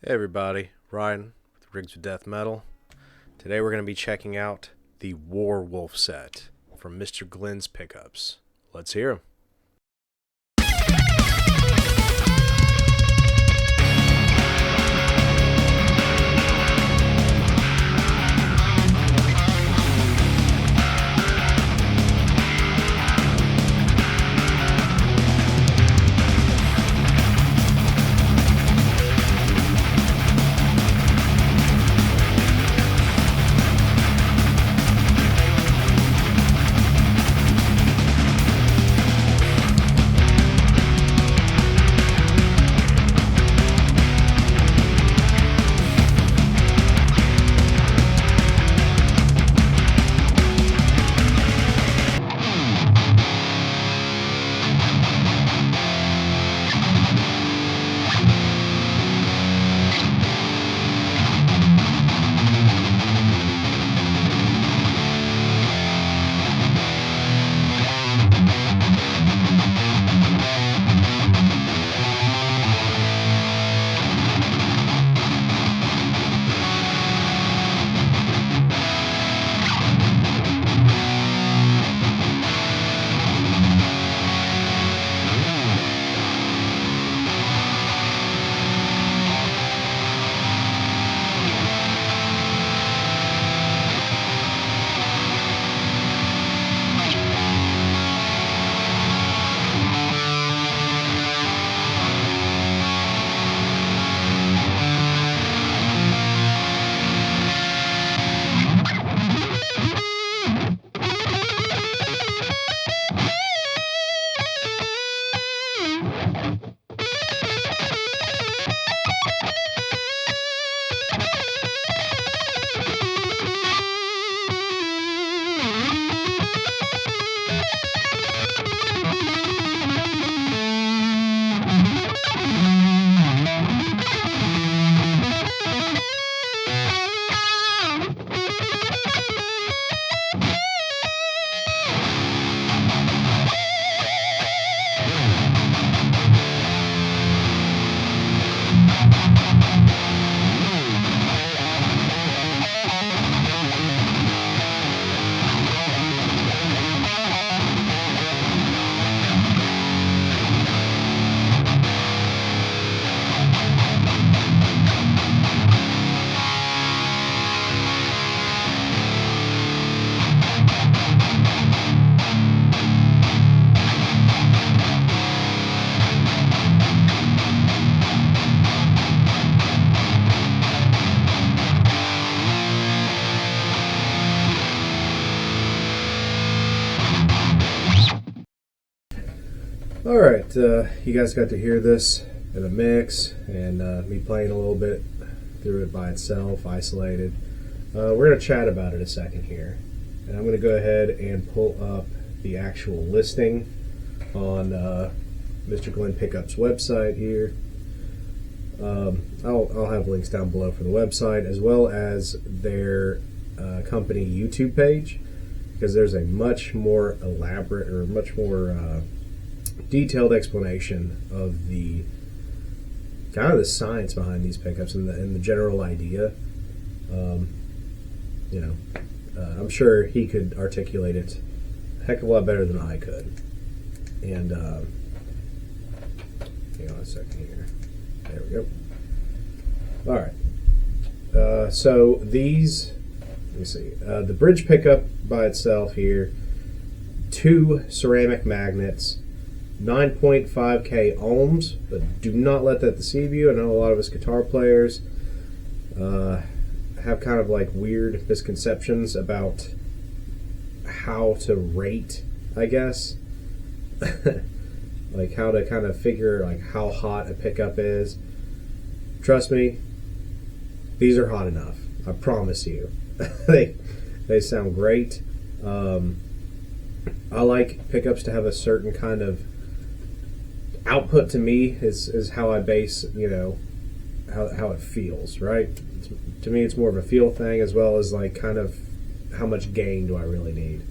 Hey everybody, Ryan with Rigs with Death Metal. Today we're going to be checking out the Warwolf set from Mr. Glyn's pickups. Let's hear them. Alright, you guys got to hear this in a mix and me playing a little bit through it by itself, isolated. We're going to chat about it a second here. And I'm going to go ahead and pull up the actual listing on Mr. Glyn Pickup's website here. I'll have links down below for the website as well as their company YouTube page, because there's a much more elaborate or much more detailed explanation of the kind of the science behind these pickups and the general idea. I'm sure he could articulate it a heck of a lot better than I could. And hang on a second here. There we go. All right. So these, let me see. The bridge pickup by itself here, 2 ceramic magnets, 9.5K ohms, but do not let that deceive you. I know a lot of us guitar players have kind of like weird misconceptions about how to rate, I guess. Like how to kind of figure like how hot a pickup is. Trust me, these are hot enough. I promise you. they sound great. I like pickups to have a certain kind of output. To me is how I base, how it feels, right? To me, it's more of a feel thing as well as like kind of how much gain do I really need.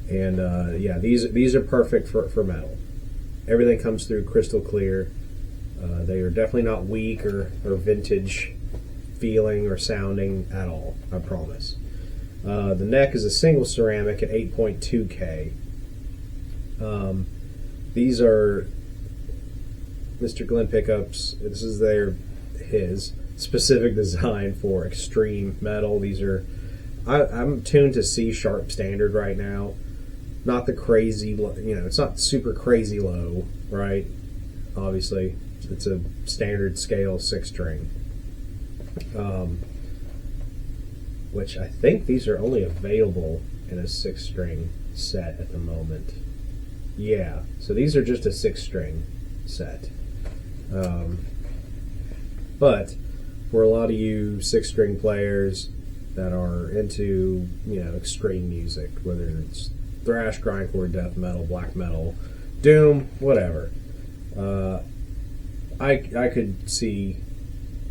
And yeah, these are perfect for metal. Everything comes through crystal clear. They are definitely not weak or vintage feeling or sounding at all, I promise. The neck is a single ceramic at 8.2K. These are Mr. Glyn pickups. This is his specific design for extreme metal. These are I'm tuned to C sharp standard right now. Not the crazy, it's not super crazy low, right? Obviously, it's a standard scale 6-string. Which I think these are only available in a 6-string set at the moment. Yeah, so these are just a 6-string set. But for a lot of you 6-string players that are into, extreme music, whether it's thrash, grindcore, death metal, black metal, doom, whatever, I could see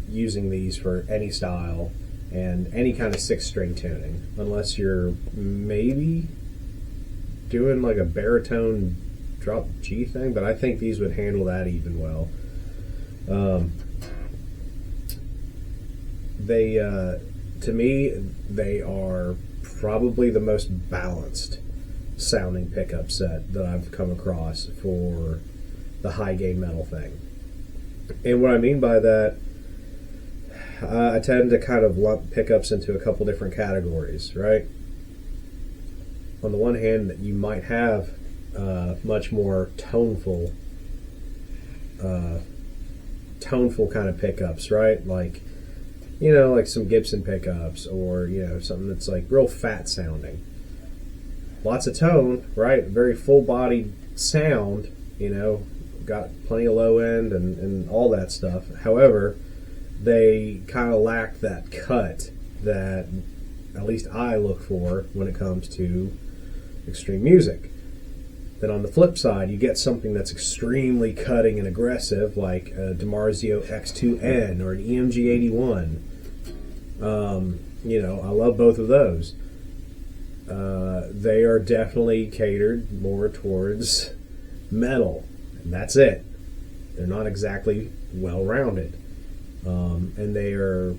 using these for any style and any kind of 6-string tuning, unless you're maybe doing like a baritone drop G thing, but I think these would handle that even well. To me, they are probably the most balanced sounding pickup set that I've come across for the high gain metal thing. And what I mean by that, I tend to kind of lump pickups into a couple different categories, right? On the one hand, you might have much more toneful kind of pickups, right? Like, like some Gibson pickups, or something that's like real fat sounding. Lots of tone, right? Very full-bodied sound, got plenty of low end and all that stuff. However, they kind of lack that cut that at least I look for when it comes to extreme music. Then on the flip side, you get something that's extremely cutting and aggressive, like a DiMarzio X2N or an EMG 81. I love both of those. They are definitely catered more towards metal, and that's it. They're not exactly well-rounded. And they are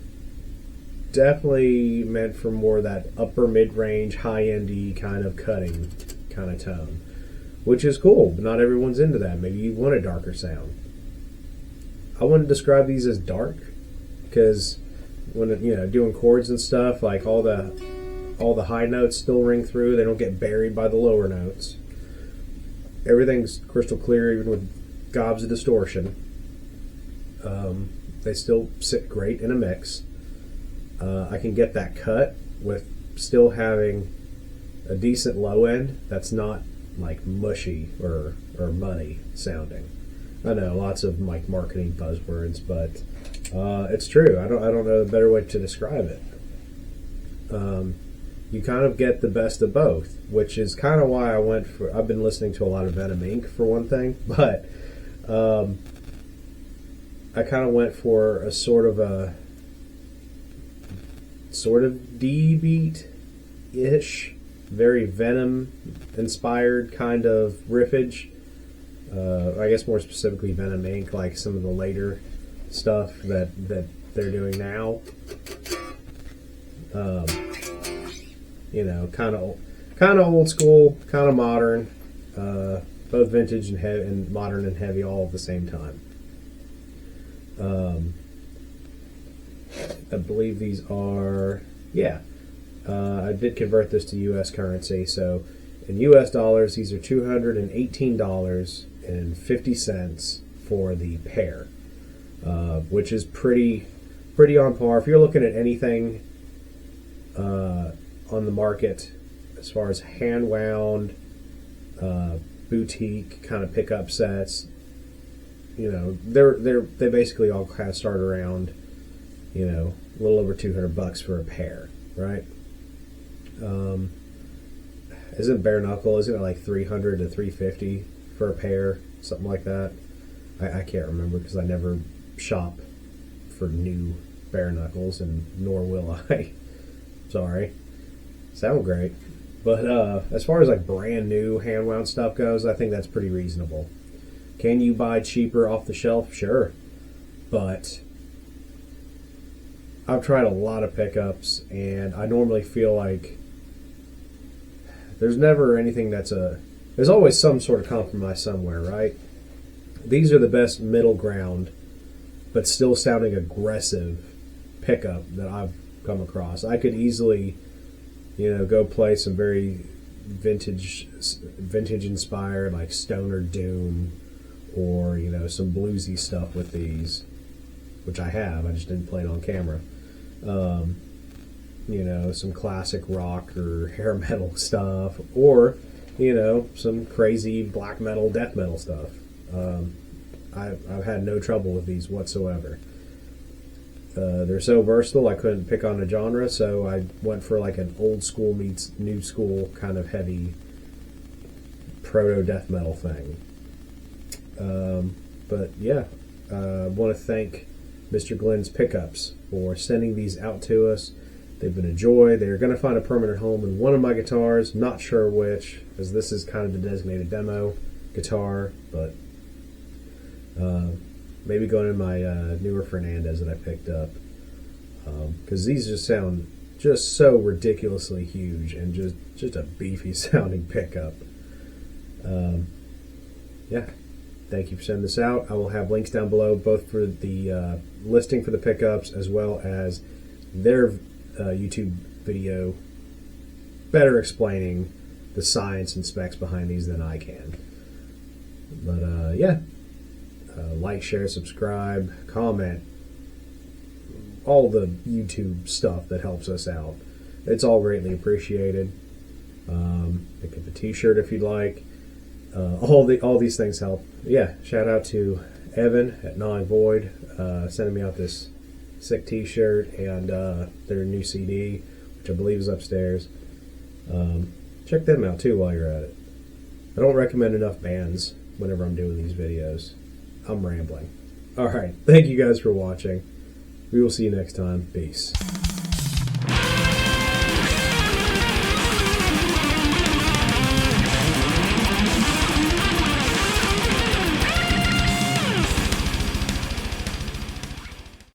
definitely meant for more of that upper mid-range, high-endy kind of cutting kind of tone, which is cool, but not everyone's into that. Maybe you want a darker sound. I wouldn't describe these as dark, because when doing chords and stuff, like all the high notes still ring through. They don't get buried by the lower notes. Everything's crystal clear, even with gobs of distortion. They still sit great in a mix. I can get that cut with still having a decent low end that's not like mushy or muddy sounding. I know lots of like marketing buzzwords, but it's true. I don't know a better way to describe it. You kind of get the best of both, which is kind of why I've been listening to a lot of Venom Inc. for one thing, but I kind of went for a sort of D beat-ish, very Venom inspired kind of riffage. I guess more specifically Venom Inc., like some of the later stuff that they're doing now. Kind of old school, kind of modern, both vintage and modern and heavy all at the same time. I believe these are, I did convert this to U.S. currency, so in U.S. dollars, these are $218.50 for the pair, which is pretty on par. If you're looking at anything on the market as far as hand-wound, boutique kind of pickup sets, they basically all kind of start around, a little over $200 for a pair, right? Isn't bare knuckle? Isn't it like $300 to $350 for a pair, something like that? I can't remember because I never shop for new bare knuckles, and nor will I. Sorry, sound great, but as far as like brand new hand wound stuff goes, I think that's pretty reasonable. Can you buy cheaper off the shelf? Sure, but I've tried a lot of pickups, and I normally feel like there's never anything there's always some sort of compromise somewhere, right? These are the best middle ground, but still sounding aggressive pickup that I've come across. I could easily, go play some very vintage inspired, like stoner doom, or some bluesy stuff with these, which I have. I just didn't play it on camera. Some classic rock or hair metal stuff, or some crazy black metal, death metal stuff. I've had no trouble with these whatsoever. They're so versatile, I couldn't pick on a genre, so I went for like an old school meets new school kind of heavy proto death metal thing. But yeah, I want to thank Mr. Glyn's Pickups for sending these out to us. They've been a joy. They're going to find a permanent home in one of my guitars, not sure which, because this is kind of the designated demo guitar, but maybe going in my newer Fernandez that I picked up, because these just sound just so ridiculously huge and just a beefy sounding pickup. Yeah, thank you for sending this out. I will have links down below, both for the listing for the pickups as well as their YouTube video better explaining the science and specs behind these than I can. But yeah, like, share, subscribe, comment, all the YouTube stuff that helps us out. It's all greatly appreciated. Pick up a t-shirt if you'd like. All these things help. Yeah, shout out to Evan at Gnawing Void, sending me out this sick t-shirt and their new CD, which I believe is upstairs. Check them out too while you're at it. I don't recommend enough bands whenever I'm doing these videos. I'm rambling. Alright, thank you guys for watching. We will see you next time. Peace.